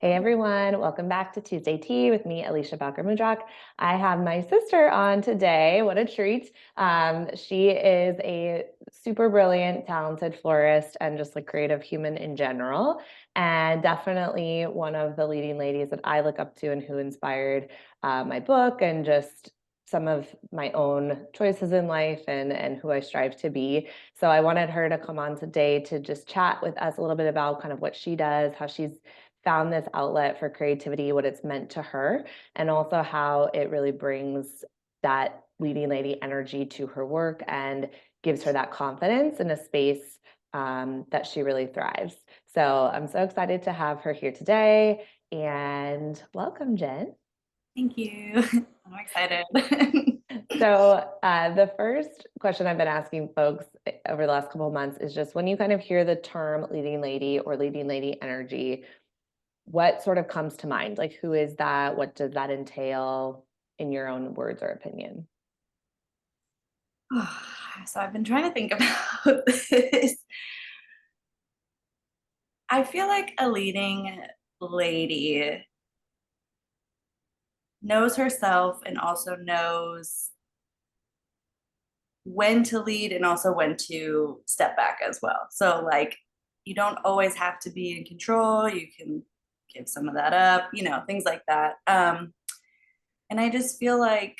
Hey everyone, welcome back to Tuesday Tea with me, Alisha Bowker Mudrock. I have my sister on today. What a treat. She is a super brilliant, talented florist and just a creative human in general, and definitely one of the leading ladies that I look up to and who inspired my book and just some of my own choices in life and who I strive to be. So I wanted her to come on today to just chat with us a little bit about kind of what she does, how she's found this outlet for creativity, what it's meant to her, and also how it really brings that leading lady energy to her work and gives her that confidence in a space that she really thrives. So I'm so excited to have her here today. And welcome, Jen. Thank you. I'm excited. So the first question I've been asking folks over the last couple of months is just when you kind of hear the term leading lady or leading lady energy, what sort of comes to mind? Like, who is that? What does that entail in your own words or opinion? So I've been trying to think about this. I feel like a leading lady knows herself and also knows when to lead and also when to step back as well. So, like, you don't always have to be in control. You can give some of that up, things like that. And I just feel like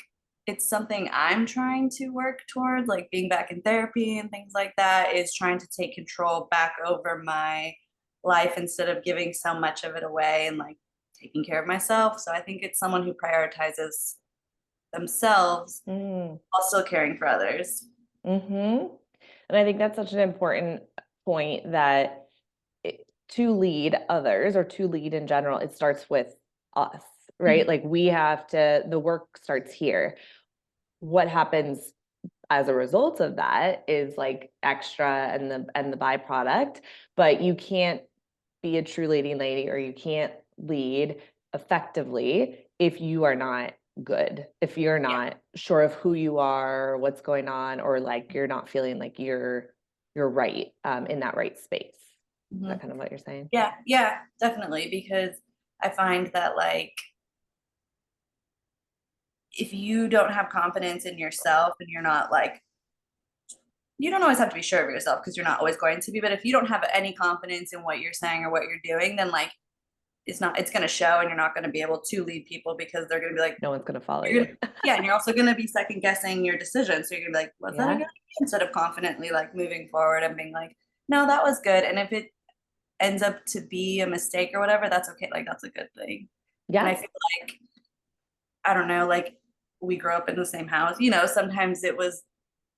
it's something I'm trying to work toward, like being back in therapy and things like that, is trying to take control back over my life instead of giving so much of it away and like taking care of myself. So I think it's someone who prioritizes themselves Mm, while still caring for others. hmm. And I think that's such an important point that to lead others or to lead in general, it starts with us, right? Mhm. Like we have to, the work starts here. What happens as a result of that is like extra and the byproduct, but you can't be a true leading lady or you can't lead effectively if you are not good, if you're Yeah. not sure of who you are, what's going on, or like you're not feeling like you're right in that right space. Is that Mhm. kind of what you're saying? Yeah, yeah, definitely. Because I find that, like, if you don't have confidence in yourself and you're not like, you don't always have to be sure of yourself because you're not always going to be, but if you don't have any confidence in what you're saying or what you're doing, then like it's gonna show and you're not gonna be able to lead people because they're gonna be like, No one's gonna follow you're you. gonna yeah, and you're also gonna be second guessing your decision. So you're gonna be like, was that a Yeah. good idea? Instead of confidently like moving forward and being like, no, that was good. And if it ends up to be a mistake or whatever, that's okay. Like that's a good thing. And I Yeah. feel like, I don't know, like we grew up in the same house, sometimes it was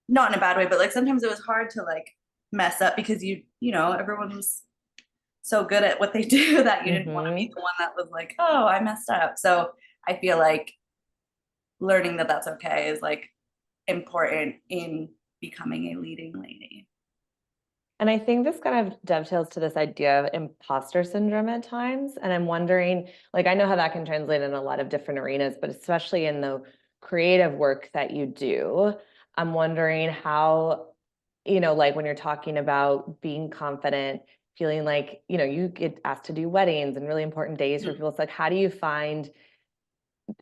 not in a bad way, but like sometimes it was hard to like mess up because everyone was so good at what they do that you didn't want to be Hmm. the one that was like, oh, I messed up. So I feel like learning that that's okay is like important in becoming a leading lady. And I think this kind of dovetails to this idea of imposter syndrome at times. And I'm wondering, like, I know how that can translate in a lot of different arenas, but especially in the creative work that you do, I'm wondering how, like when you're talking about being confident, feeling like, you get asked to do weddings and really important days for Mhm. people. It's like, how do you find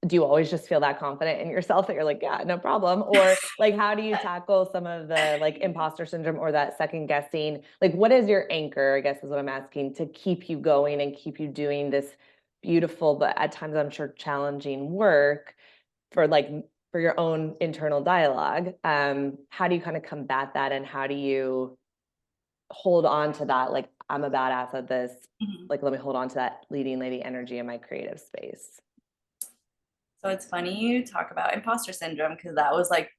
do you always just feel that confident in yourself that you're like, yeah, no problem? Or like, how do you tackle some of the like imposter syndrome or that second guessing? Like, what is your anchor, I guess is what I'm asking, to keep you going and keep you doing this beautiful, but at times I'm sure challenging work for like for your own internal dialogue. How do you kind of combat that and how do you hold on to that? Like, I'm a badass at this. Mhm. Like, let me hold on to that leading lady energy in my creative space. So it's funny you talk about imposter syndrome because that was like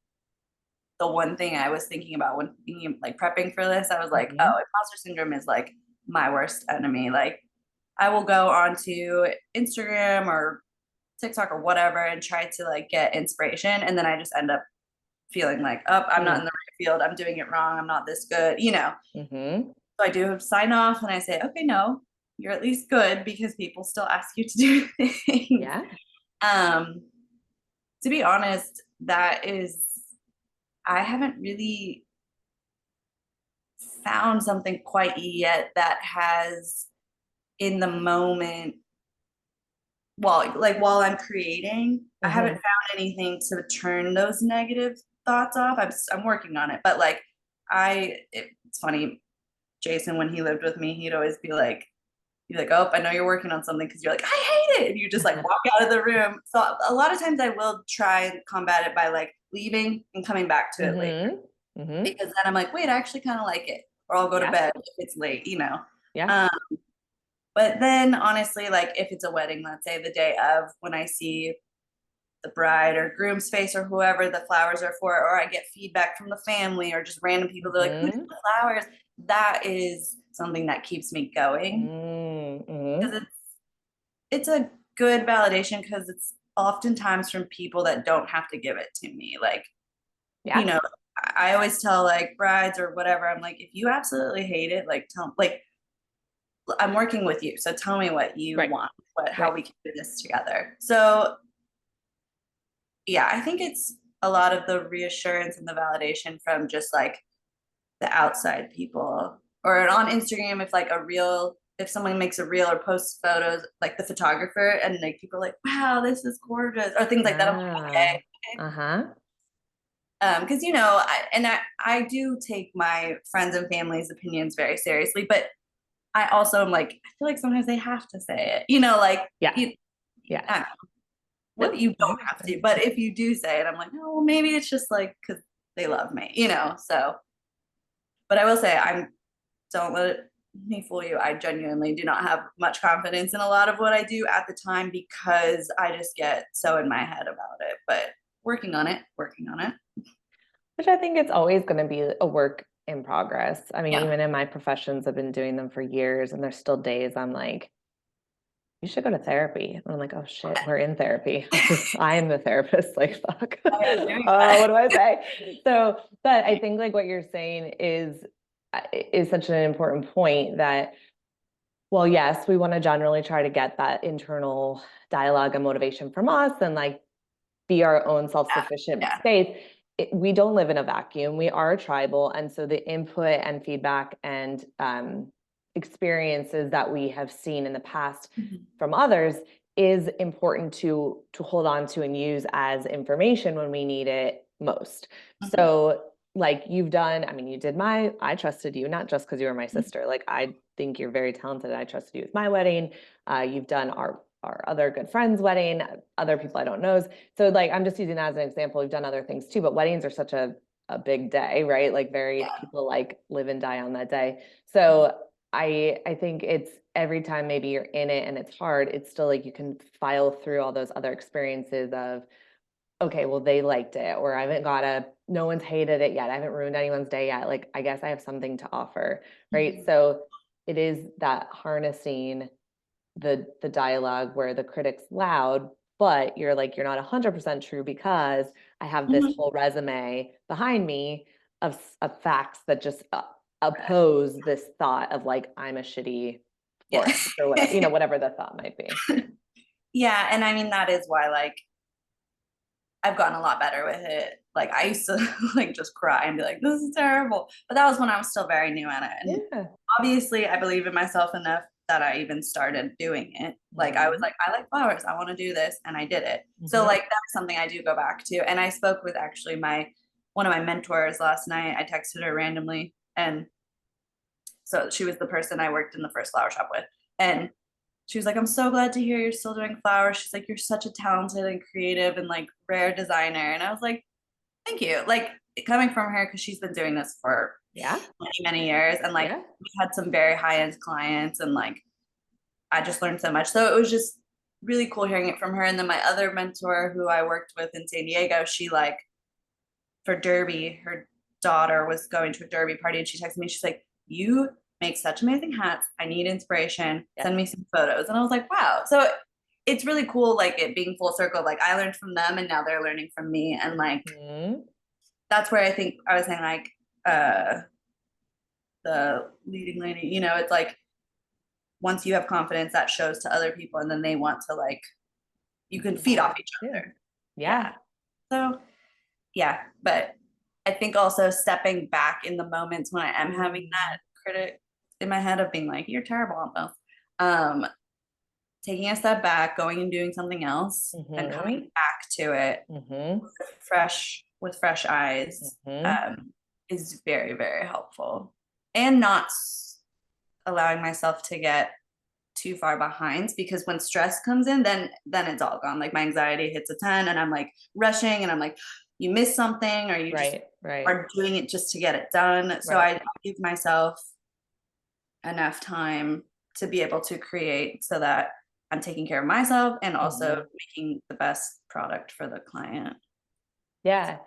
the one thing I was thinking about when thinking, like prepping for this. I was like, oh, Mhm. imposter syndrome is like my worst enemy. Like I will go onto Instagram or TikTok or whatever and try to like get inspiration. And then I just end up feeling like, oh, I'm not in Mm. the right field. I'm doing it wrong. I'm not this good. Mhm. So I do sign off and I say, okay, no, you're at least good because people still ask you to do things. Yeah. Um, to be honest, I haven't really found something quite yet that has in the moment while I'm creating, I haven't Mhm. found anything to turn those negative thoughts off. I'm working on it, but like it's funny. Jason, when he lived with me, he'd always be like, oh, I know you're working on something, because you're like, I hate it, and you just like walk out of the room. So a lot of times I will try and combat it by like leaving and coming back to it later, Mhm. Mhm. because then I'm like, wait, I actually kind of like it, or I'll go to Yeah. bed if it's late, Yeah. Um, but then honestly, like if it's a wedding, let's say the day of, when I see the bride or groom's face or whoever the flowers are for, or I get feedback from the family or just random people, they're like, who did Mhm. the flowers? That is something that keeps me going, Mhm. because it's a good validation, because it's oftentimes from people that don't have to give it to me. Like, you Yeah. know, I always tell like brides or whatever, I'm like, if you absolutely hate it, like I'm working with you, so tell me what you Right. want, how Right. we can do this together. So yeah, I think it's a lot of the reassurance and the validation from just like the outside people, or on Instagram, if someone makes a reel or posts photos, like the photographer, and like people are like, wow, this is gorgeous, or things like that. I'm like, Ah. okay. Uh-huh. Because I do take my friends and family's opinions very seriously, but I also am like, I feel like sometimes they have to say it, like Yeah. you, Yeah. I don't know, what No, you that don't makes have to, sense. but if you do say it, I'm like, oh, well, maybe it's just like because they love me. So, but I will say, don't let me fool you. I genuinely do not have much confidence in a lot of what I do at the time, because I just get so in my head about it. But working on it. Which I think it's always going to be a work in progress. I mean, Yeah. even in my professions, I've been doing them for years, and there's still days I'm like, you should go to therapy. And I'm like, oh shit, we're in therapy. I am the therapist. Like, fuck. I am doing that. What do I say? So, but I think like what you're saying is such an important point that, well, yes, we want to generally try to get that internal dialogue and motivation from us and like be our own self-sufficient Yeah. space. We don't live in a vacuum. We are tribal. And so the input and feedback and experiences that we have seen in the past Mhm. from others is important to hold on to and use as information when we need it most. Mhm. So like you've done, I mean, I trusted you, not just because you were my sister. Like I think you're very talented. I trusted you with my wedding. You've done our other good friend's wedding, other people I don't know. So like I'm just using that as an example. We've done other things too, but weddings are such a big day, right? Like very Yeah. people like live and die on that day. So I think it's every time maybe you're in it and it's hard, it's still like you can file through all those other experiences of, okay, well, they liked it, or I haven't no one's hated it yet. I haven't ruined anyone's day yet. Like, I guess I have something to offer, right? Mhm. So it is that harnessing the dialogue where the critic's loud, but you're like, you're not 100% true because I have this Mhm. whole resume behind me of facts that just oppose this thought of like, I'm a shitty Yeah. florist or whatever, whatever the thought might be. Yeah, and I mean that is why like I've gotten a lot better with it. Like I used to like just cry and be like, this is terrible. But that was when I was still very new at it. And Yeah. obviously I believe in myself enough that I even started doing it. Like I was Mhm. like, I like flowers. I want to do this. And I did it. So Mhm. like that's something I do go back to. And I spoke with actually one of my mentors last night. I texted her randomly. And so she was the person I worked in the first flower shop with. And she was like, I'm so glad to hear you're still doing flowers. She's like, you're such a talented and creative and like rare designer. And I was like, thank you. Like coming from her, because she's been doing this for Yeah. many, many years. And like Yeah. we had some very high-end clients, and like I just learned so much. So it was just really cool hearing it from her. And then my other mentor who I worked with in San Diego, she like for Derby, her daughter was going to a Derby party, and she texted me, she's like, you make such amazing hats. I need inspiration. Yes. Send me some photos. And I was like, wow. So it's really cool, like it being full circle. Like I learned from them and now they're learning from me. And like Mhm. that's where I think I was saying like the leading lady, it's like once you have confidence, that shows to other people, and then they want to like you can feed off each Yeah. other. Yeah. Yeah. So yeah, but I think also stepping back in the moments when I am having that critic in my head of being like, you're terrible almost. Um, taking a step back, going and doing something else, and coming back to it with fresh eyes, is very, very helpful. And not allowing myself to get too far behind, because when stress comes in, then it's all gone. Like my anxiety hits a 10 and I'm like rushing and I'm like, you miss something, or you just are doing it just to get it done. So I give myself enough time to be able to create so that I'm taking care of myself and also making the best product for the client. Yeah.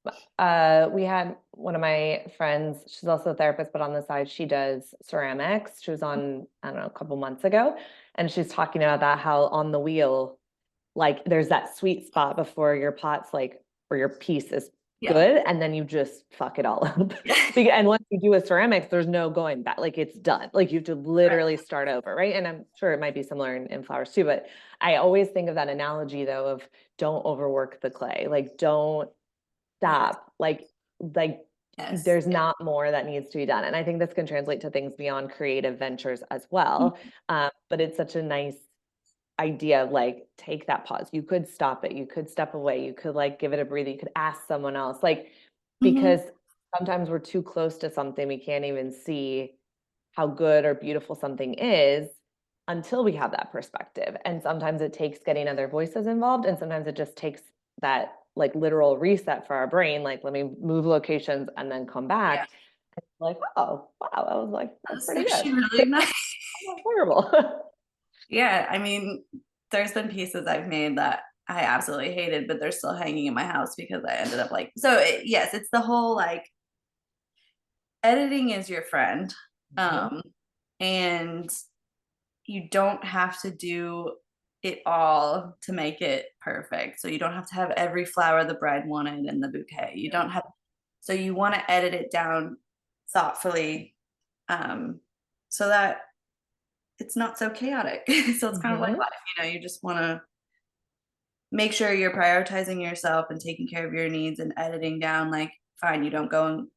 We had one of my friends, she's also a therapist, but on the side, she does ceramics. She was on, I don't know, a couple months ago, and she's talking about that, how on the wheel, like there's that sweet spot before your pot's like, or your piece is good, and then you just fuck it all up. And once you do a ceramics, there's no going back. Like it's done. Like you have to literally start over, right? And I'm sure it might be similar in flowers too, but I always think of that analogy though of don't overwork the clay. Like don't stop. Like there's not more that needs to be done. And I think this can translate to things beyond creative ventures as well. But it's such a nice idea of like, take that pause. You could stop it. You could step away. You could like give it a breather. You could ask someone else, like, because sometimes we're too close to something. We can't even see how good or beautiful something is until we have that perspective. And sometimes it takes getting other voices involved. And sometimes it just takes that like literal reset for our brain. Like, let me move locations and then come back. Like, oh, wow. I was like, that's pretty good. Really nice. Horrible. Yeah, I mean, there's been pieces I've made that I absolutely hated, but they're still hanging in my house because I ended up like, so yes, it's the whole like editing is your friend. And you don't have to do it all to make it perfect. So you don't have to have every flower the bride wanted in the bouquet. You don't have, so you want to edit it down thoughtfully, so that it's not so chaotic. So it's kind of like life, you know, you just want to make sure you're prioritizing yourself and taking care of your needs and editing down. Like, fine, you don't go and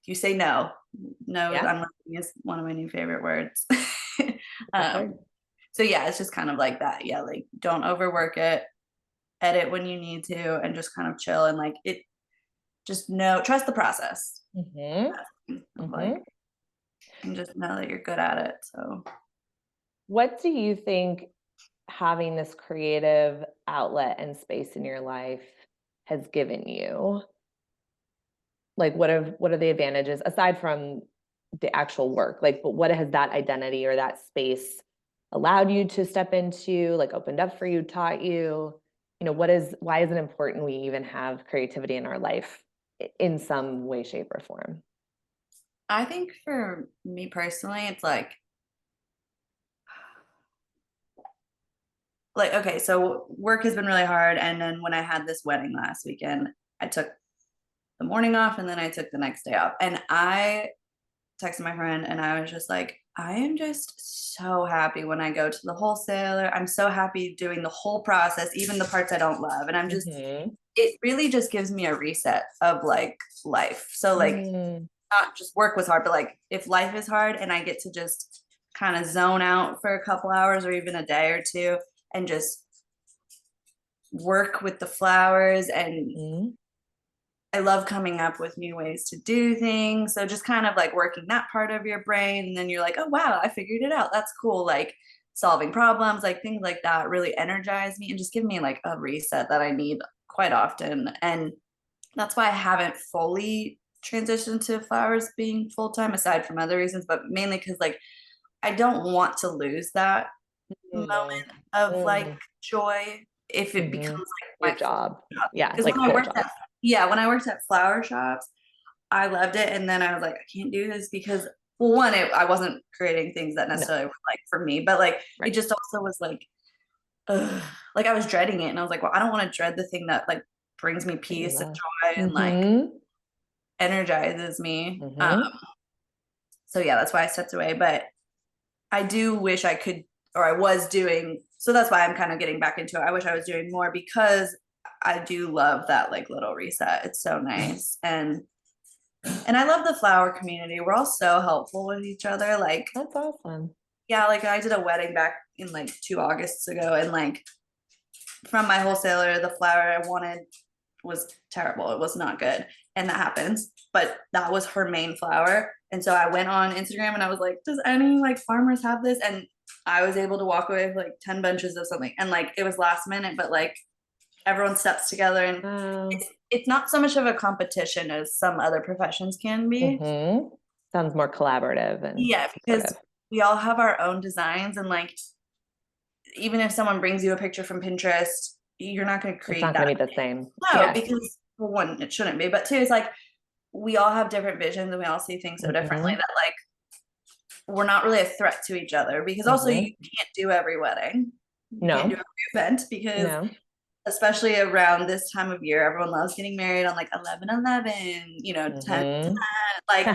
you say no. Unlocking is one of my new favorite words. So yeah, it's just kind of like that. Yeah, like don't overwork it, edit when you need to, and just kind of chill and like it. Just trust the process. Like, and just know that you're good at it. So, what do you think having this creative outlet and space in your life has given you? Like, what are the advantages aside from the actual work? Like, but what has that identity or that space allowed you to step into, like opened up for you, taught you? You know, why is it important we even have creativity in our life in some way, shape, or form? I think for me personally, it's like, okay, so work has been really hard. And then when I had this wedding last weekend, I took the morning off and then I took the next day off. And I texted my friend and I was just like, I am just so happy when I go to the wholesaler. I'm so happy doing the whole process, even the parts I don't love. And I'm just, it really just gives me a reset of like life. So like, not just work was hard, but like if life is hard and I get to just kind of zone out for a couple hours or even a day or two and just work with the flowers, and I love coming up with new ways to do things. So just kind of like working that part of your brain, and then you're like, oh wow, I figured it out. That's cool. Like solving problems, like things like that really energize me and just give me like a reset that I need quite often. And that's why I haven't fully transitioned to flowers being full-time, aside from other reasons, but mainly because like I don't want to lose that moment of like joy if it becomes like my job. Yeah, because like when I worked at flower shops, I loved it, and then I was like, I can't do this because, well, one, I wasn't creating things that necessarily were like for me, but like it just also was like, like I was dreading it, and I was like, well, I don't want to dread the thing that like brings me peace and joy and like energizes me. So yeah, that's why I stepped away. But I do wish I could, or I was doing. So that's why I'm kind of getting back into it. I wish I was doing more because I do love that like little reset. It's so nice. And I love the flower community. We're all so helpful with each other. Like that's awesome. Yeah, like I did a wedding back in like 2 Augusts ago, and like from my wholesaler, the flower I wanted was terrible. It was not good. And that happens. But that was her main flower. And so I went on Instagram and I was like, does any like farmers have this? And I was able to walk away with like 10 bunches of something. And like it was last minute, but like everyone steps together, and Wow. it's not so much of a competition as some other professions can be. Mm-hmm. Sounds more collaborative and Yeah, because supportive. we all have our own designs, and like even if someone brings you a picture from Pinterest, you're not going to It's create not going that. to be the same. No, Yes. because for one, it shouldn't be. But two, it's like we all have different visions and we all see things so differently Mm-hmm. that like we're not really a threat to each other, because also you Mm-hmm. can't do every wedding. You can't do No, every event, because no. especially around this time of year, everyone loves getting married on like 11/11, 10, Mm-hmm. like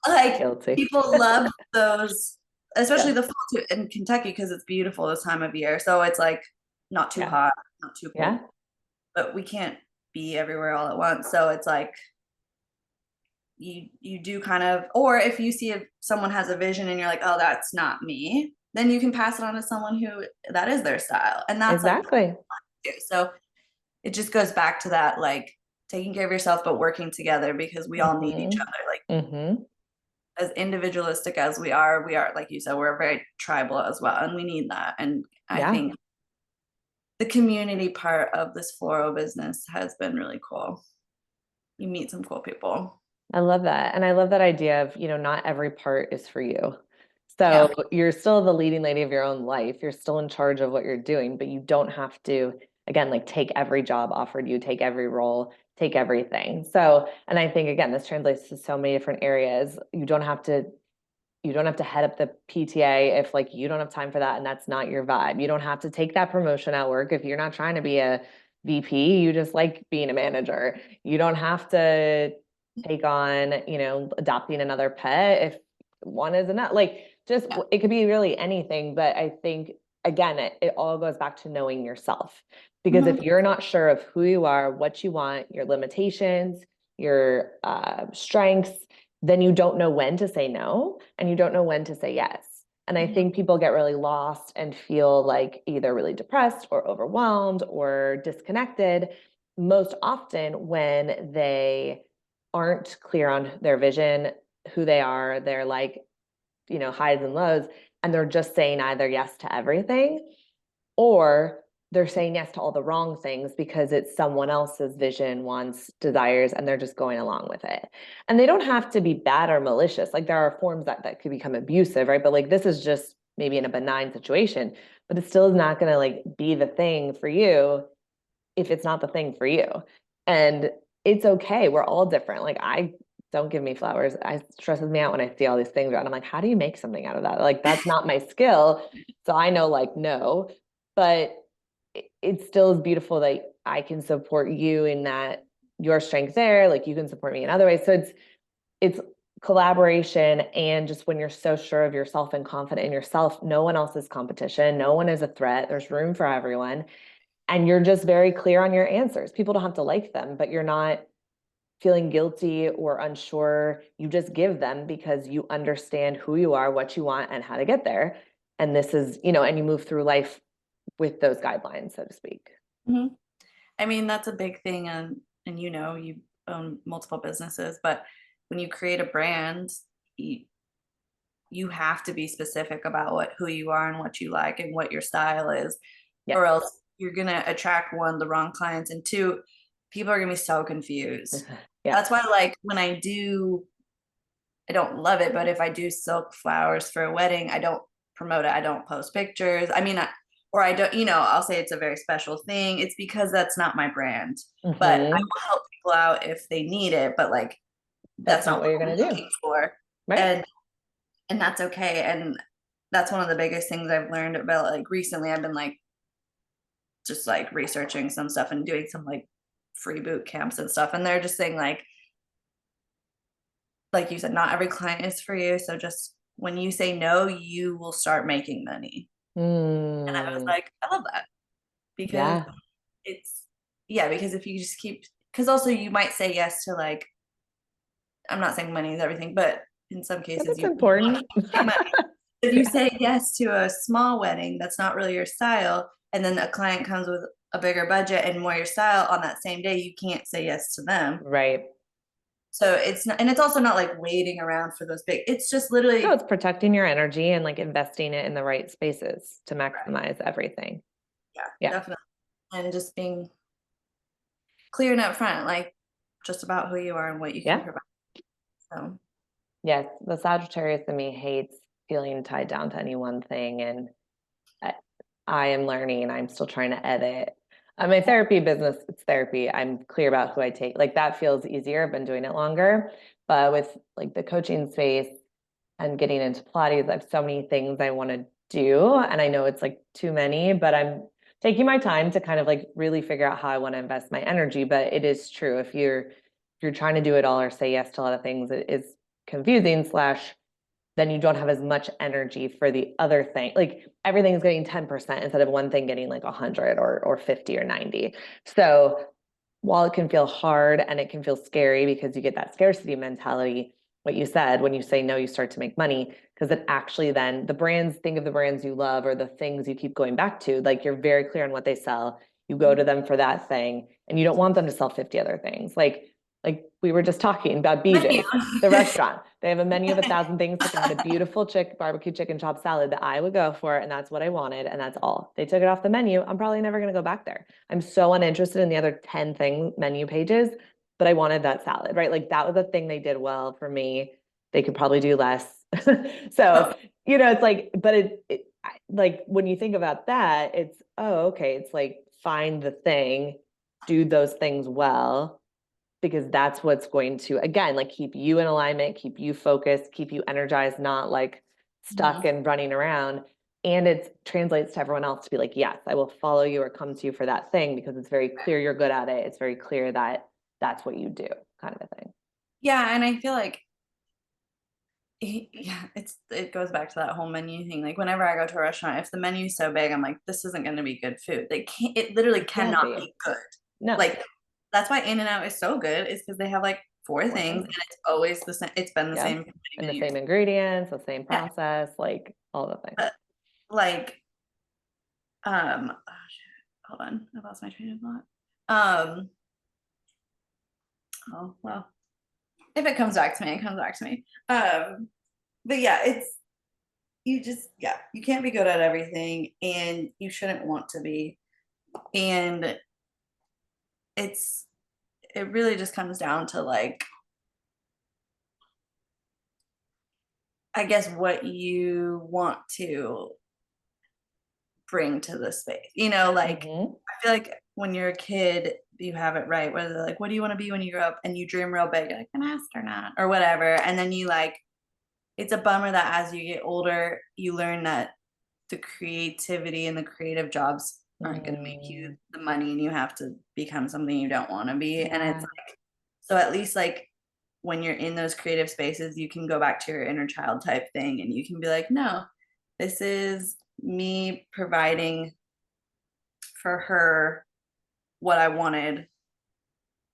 like Guilty. people love those, especially Yes. the fall too, in Kentucky, because it's beautiful this time of year. So it's like not too Yeah. hot, not too Yeah. cold, but we can't be everywhere all at once. So it's like you do kind of, or if you see if someone has a vision and you're like, oh, that's not me, then you can pass it on to someone who that is their style, and that's like Exactly. so it just goes back to that, like taking care of yourself but working together, because we all need each Mm-hmm. other. Like Mm-hmm. as individualistic as we are, like you said, we're very tribal as well, and we need that. And I Yeah. think the community part of this floral business has been really cool. You meet some cool people. I love that. And I love that idea of, not every part is for you. So Yeah. you're still the leading lady of your own life. You're still in charge of what you're doing, but you don't have to, again, like take every job offered you, take every role, take everything. So, and I think again, this translates to so many different areas. You don't have to head up the PTA if like you don't have time for that and that's not your vibe. You don't have to take that promotion at work if you're not trying to be a VP, you just like being a manager. You don't have to take on, adopting another pet if one is enough. Like just Yeah. it could be really anything, but I think again it all goes back to knowing yourself. Because Mhm. if you're not sure of who you are, what you want, your limitations, your strengths, then you don't know when to say no and you don't know when to say yes. And I Mhm. think people get really lost and feel like either really depressed or overwhelmed or disconnected most often when they aren't clear on their vision, who they are, their like, highs and lows, and they're just saying either yes to everything or they're saying yes to all the wrong things because it's someone else's vision, wants, desires, and they're just going along with it. And they don't have to be bad or malicious. Like there are forms that could become abusive, right? But like this is just maybe in a benign situation, but it still is not going to like be the thing for you if it's not the thing for you. And it's okay. We're all different. Like I don't give me flowers. It stresses me out when I see all these things around. I'm like, how do you make something out of that? Like that's not my skill. So I know like no, but it still is beautiful that I can support you in that your strength there, like you can support me in other ways. So it's collaboration, and just when you're so sure of yourself and confident in yourself, no one else is competition, no one is a threat. There's room for everyone. And you're just very clear on your answers. People don't have to like them, but you're not feeling guilty or unsure. You just give them because you understand who you are, what you want, and how to get there. And this is, and you move through life with those guidelines, so to speak. Mhm. I mean, that's a big thing. And you own multiple businesses, but when you create a brand, you, you have to be specific about who you are and what you like and what your style is, Yes. or else you're gonna attract one, the wrong clients, and two, people are gonna be so confused. Yeah. That's why, like, when I don't love it, but if I do silk flowers for a wedding, I don't promote it. I don't post pictures. I mean, or I don't, I'll say it's a very special thing. It's because that's not my brand. But I Mm-hmm. will help people out if they need it, but like That's that's not not what what you're I'm going to do. looking for. Right. And that's okay. And that's one of the biggest things I've learned about, like recently I've been like just like researching some stuff and doing some like free boot camps and stuff. And they're just saying like you said, not every client is for you. So just when you say no, you will start making money. And I was Mm, like, I love that, because yeah. it's, yeah, because if you just keep, because also you might say yes to like, I'm not saying money is everything, but in some But cases it's you want important. to make money. If you say yes to a small wedding that's not really your style, and then a client comes with a bigger budget and more your style on that same day, you can't say yes to them. Right. So it's not, and it's also not like waiting around for those big, it's just No, literally, it's protecting your energy and like investing it in the right spaces to right. maximize everything. Yeah, Yeah. definitely. And just being clear and upfront, like just about who you are and what you can Yeah. provide. So Yes. The Sagittarius in me hates feeling tied down to any one thing. And I, I am learning, I'm still trying to edit. My therapy business, it's therapy. I'm clear about who I take. Like that feels easier. I've been doing it longer. But with like the coaching space and getting into Pilates, I have so many things I want to do. And I know it's like too many, but I'm taking my time to kind of like really figure out how I want to invest my energy. But it is true. If you're trying to do it all or say yes to a lot of things, it is confusing slash then you don't have as much energy for the other thing. Like everything is getting 10% instead of one thing getting like 100 or 50 or 90. So while it can feel hard and it can feel scary because you get that scarcity mentality, what you said, when you say no, you start to make money because it actually then the brands, think of the brands you love or the things you keep going back to, like you're very clear on what they sell. You go to them for that thing and you don't want them to sell 50 other things. Like we were just talking about menu. BJ's, the restaurant. They have a menu of 1,000 things, but they had a beautiful barbecue chicken chop salad that I would go for, and that's what I wanted, and that's all. They took it off the menu. I'm probably never going to go back there. I'm so uninterested in the other 10 thing menu pages, but I wanted that salad, right? Like that was a thing they did well for me. They could probably do less. So, it's like, but like when you think about that, it's, oh, okay. It's like find the thing, do those things well, because that's what's going to, again, like keep you in alignment, keep you focused, keep you energized, not like stuck and running around. And it translates to everyone else to be like, yes, I will follow you or come to you for that thing because it's very clear you're good at it. It's very clear that that's what you do, kind of a thing. Yeah, and I feel like yeah, it goes back to that whole menu thing. Like whenever I go to a restaurant, if the menu's so big, I'm like, this isn't going to be good food. They can't. It literally Can't cannot be. be good. No. Like that's why In-N-Out is so good. Is because they have like four Four things, things. and it's always the same. It's been the Yeah. same And the menu. same ingredients, the same Yeah, process, like all the things. but like oh, shit. Hold on, I lost my train of thought. Oh well, if it comes back to me, it comes back to me. But yeah, it's you just yeah, you can't be good at everything, and you shouldn't want to be. And it's it really just comes down to like I guess what you want to bring to the space. Like I feel like when you're a kid, you have it right. Whether they're like, what do you want to be when you grow up? And you dream real big, like an astronaut or whatever. And then you like, it's a bummer that as you get older, you learn that the creativity and the creative jobs aren't going to make you the money and you have to become something you don't want to be. And it's like, so at least like when you're in those creative spaces, you can go back to your inner child type thing and you can be like, no, this is me providing for her what I wanted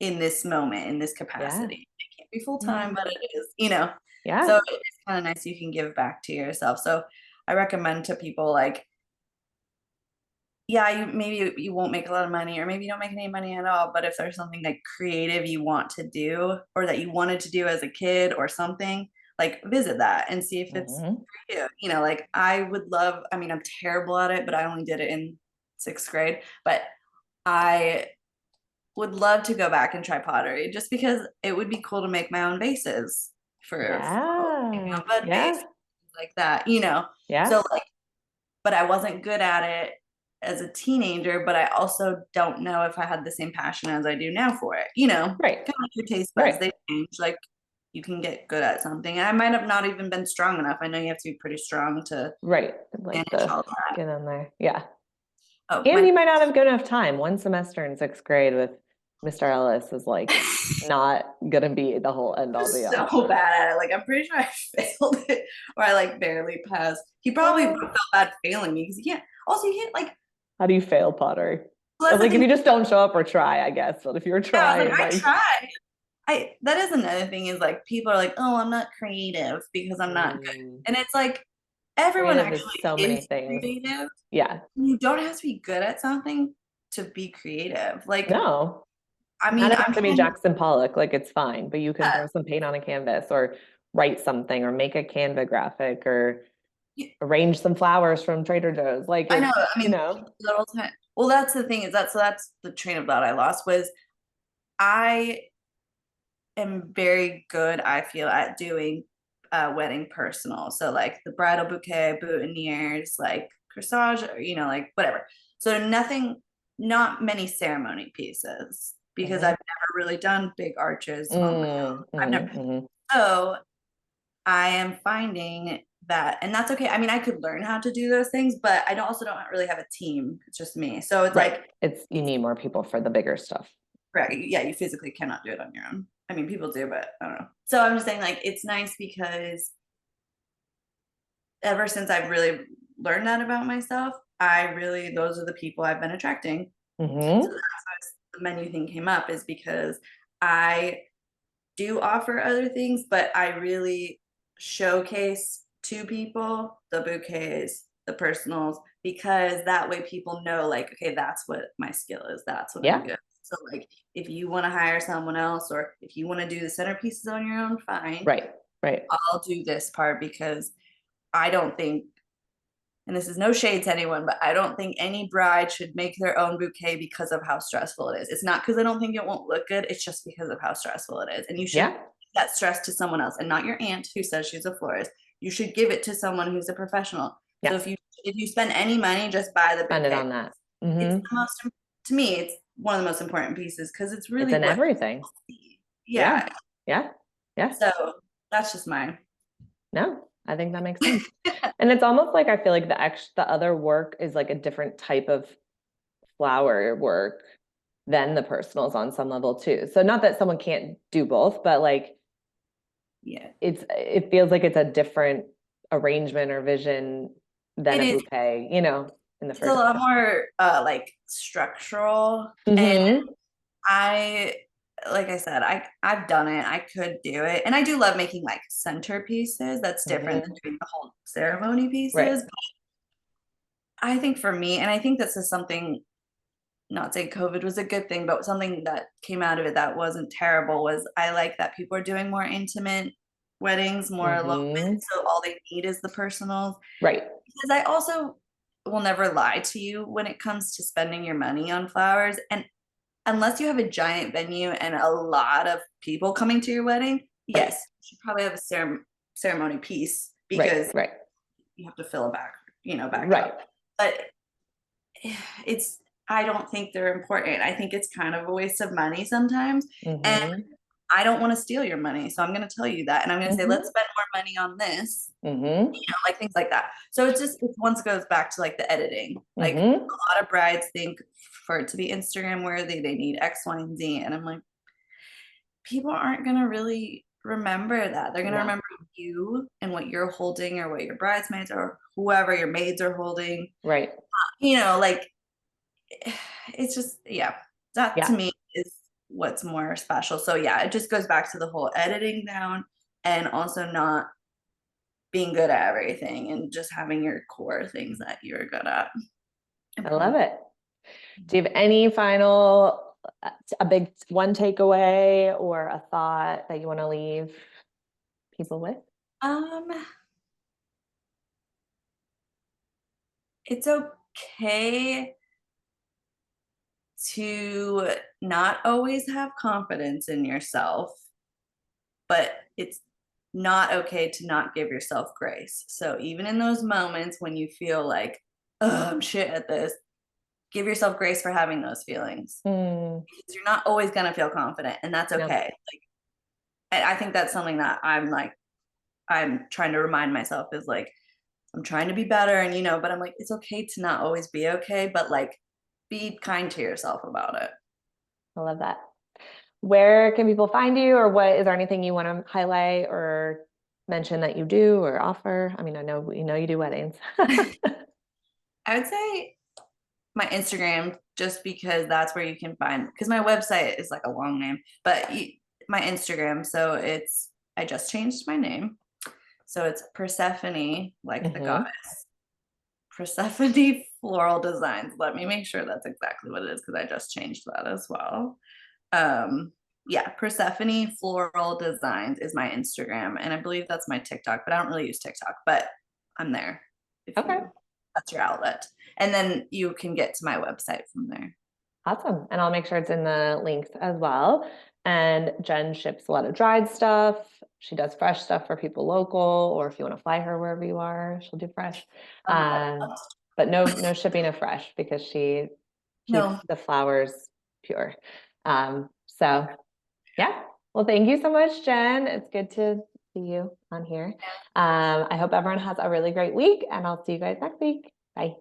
in this moment, in this Yeah. capacity. It can't be full time, Yeah. but it is, Yeah. So it's kind of nice you can give back to yourself. So I recommend to people like, yeah, maybe you won't make a lot of money or maybe you don't make any money at all, but if there's something like creative you want to do or that you wanted to do as a kid or something, like visit that and see if it's for you. Like I would love, I mean, I'm terrible at it, but I only did it in 6th grade, but I would love to go back and try pottery just because it would be cool to make my own vases for Yeah. bud Yeah. vase, like that. Yeah. So like, but I wasn't good at it as a teenager, but I also don't know if I had the same passion as I do now for it, Right. kind of like your taste buds, Right. they change. Like you can get good at something. I might have not even been strong enough. I know you have to be pretty strong to Right. Like manage the all that. get on there. Yeah. Oh, And you might not have good enough time. One semester in 6th grade with Mr. Ellis is like not gonna be the whole end all be all. so bad at it. Like I'm pretty sure I failed it or I like barely passed. He probably would have felt bad failing me because you can't. Also, you can't like. How do you fail pottery? Well, that's Like the if thing. you just don't show up or try, I guess. But if you're Yeah, I was trying, like, I like tried. That is another thing is like people are like, oh, I'm not creative because I'm not good, and it's like everyone Creative is actually so many is things. creative. Yeah. You don't have to be good at something to be creative. Like, No, I not mean, even I'm have to be trying to, Jackson Pollock. Like it's fine, but you can yeah, throw some paint on a canvas or write something or make a Canva graphic or arrange some flowers from Trader Joe's. Like I know. it's, I mean, little time. Well, that's the thing is that's the train of thought I lost was I am very good, I feel, at doing wedding personal. So like the bridal bouquet, boutonnieres, like corsage, or, like whatever. So nothing, not many ceremony pieces because Mhm. I've never really done big arches on my own. Mm, I've never. mhm. So I am finding that, and that's okay. I mean, I could learn how to do those things, but I also don't really have a team. It's just me. So it's Right. like, You need more people for the bigger stuff. right, yeah, you physically cannot do it on your own. I mean, people do, but I don't know. So I'm just saying, like, it's nice because ever since I've really learned that about myself, those are the people I've been attracting. So Hmm. that's why the menu thing came up, is because I do offer other things, but I really showcase to people the bouquets, the personals, because that way people know, like, okay, that's what my skill is. That's what I'm Yeah. good. So, like, if you want to hire someone else or if you want to do the centerpieces on your own, fine. Right. Right. I'll do this part because I don't think, and this is no shade to anyone, but I don't think any bride should make their own bouquet because of how stressful it is. It's not because I don't think it won't look good. It's just because of how stressful it is. And you should Yeah. give that stress to someone else and not your aunt who says she's a florist. You should give it to someone who's a professional. So Yeah. if you spend any money, just buy the Spend it bouquet. on that. It's Hmm. the most, to me, it's one of the most important pieces because it's It's really in what everything. people see. Yeah. Yeah. Yeah. Yeah. So that's just mine. No, I think that makes sense. And it's almost like I feel like the other work is like a different type of flower work than the personals on some level too. So not that someone can't do both, but like Yeah. it feels like it's a different arrangement or vision than It a is. bouquet, in the It's a first lot place. more like structural. And Mm-hmm. I, like I said, I've done it. I could do it. And I do love making like centerpieces. That's different than Mm-hmm. doing the whole ceremony Right. pieces. But I think for me, and I think this is something, not saying COVID was a good thing, but something that came out of it that wasn't terrible was I like that people are doing more intimate weddings, more Mm-hmm. elopement. So all they need is the personals. Right. Because I also will never lie to you when it comes to spending your money on flowers. And unless you have a giant venue and a lot of people coming to your wedding, Right. yes, you should probably have a ceremony piece Right. because Right. you have to fill it back Right. up. But it's, I don't think they're important. I think it's kind of a waste of money sometimes. And Mm-hmm. I don't want to steal your money. So I'm going to tell you that. And I'm going to say, Mm-hmm. let's spend more money on this, Mm-hmm. like things like that. So it once goes back to like the editing. Like Mm-hmm. a lot of brides think for it to be Instagram worthy, they need X, Y, and Z. And I'm like, people aren't going to really remember that. They're going to No. remember you and what you're holding or what your bridesmaids or whoever your maids are holding. Right. Like it's just, yeah, that to Yeah. me is what's more special. So yeah, it just goes back to the whole editing down and also not being good at everything and just having your core things that you're good at. I love it. Do you have any final, a big one takeaway or a thought that you want to leave people with? Um, it's okay to not always have confidence in yourself, but it's not okay to not give yourself grace. So even in those moments when you feel like, oh, I'm shit at this, give yourself grace for having those feelings. Mm, Because you're not always gonna feel confident, and that's no. okay. Like, and I think that's something that I'm trying to remind myself is like, I'm trying to be better, and but I'm like, it's okay to not always be okay, but like, be kind to yourself about it. I love that. Where can people find you, or what is there anything you want to highlight or mention that you do or offer? I mean, I know we know you do weddings. I would say my Instagram, just because that's where you can find, because my website is like a long name, but my Instagram. So I just changed my name. So it's Persephone, like the Mm-hmm. goddess. Persephone Floral Designs. Let me make sure that's exactly what it is because I just changed that as well. Yeah, Persephone Floral Designs is my Instagram, and I believe that's my TikTok, but I don't really use TikTok, but I'm there if Okay. that's your outlet. And then you can get to my website from there. Awesome. And I'll make sure it's in the links as well. And Jenn ships a lot of dried stuff. She does fresh stuff for people local, or if you want to fly her wherever you are, she'll do fresh. But no shipping of fresh because she keeps No, the flowers pure. So yeah. Well, thank you so much, Jenn. It's good to see you on here. I hope everyone has a really great week, and I'll see you guys next week. Bye.